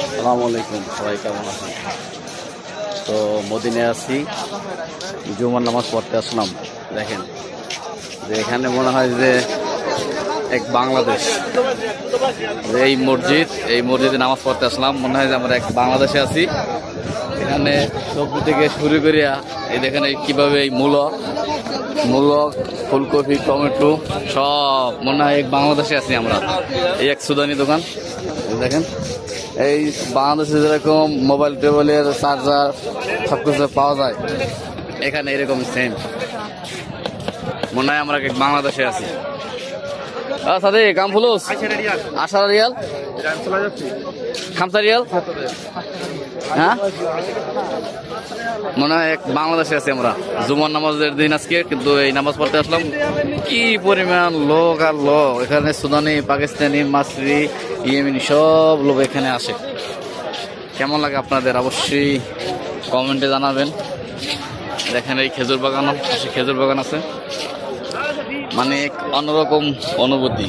আসসালামু আলাইকুম, সবাই কেমন আছেন? তো মদিনায় আছি, জুমার নামাজ পড়তে আসলাম। দেখেন যে এখানে মনে হয় যে এক বাংলাদেশ, যে এই মসজিদে নামাজ পড়তে আসলাম, মনে হয় যে আমরা এক বাংলাদেশে আছি। এখানে সবজি থেকে শুরু করিয়া এই দেখেন এই কীভাবে এই মূলো, ফুলকপি, টমেটো সব মনে হয় এক বাংলাদেশে আছি আমরা। এই এক সুদানি দোকান, দেখেন এই বাংলাদেশে যেরকম মোবাইল টোবাইলের চার্জার সব কিছু পাওয়া যায়, এখানে এরকম সেম মনে হয় আমরা এক বাংলাদেশে আছি। সাথে কাম ফুলুস 18 রিয়াল, 5 রিয়াল, হ্যাঁ মনে হয় এক বাংলাদেশে আছি আমরা। জুমার নামাজের দিন আজকে, কিন্তু এই নামাজ পড়তে আসলাম। কি পরিমাণ লোক আর লোক! এখানে সুদানি, পাকিস্তানি, মাসরি, ইয়েমেনি সব লোক এখানে আসে। কেমন লাগে আপনাদের অবশ্যই কমেন্টে জানাবেন। দেখেন এই খেজুর বাগান আছে, মানে এক অন্যরকম অনুভূতি।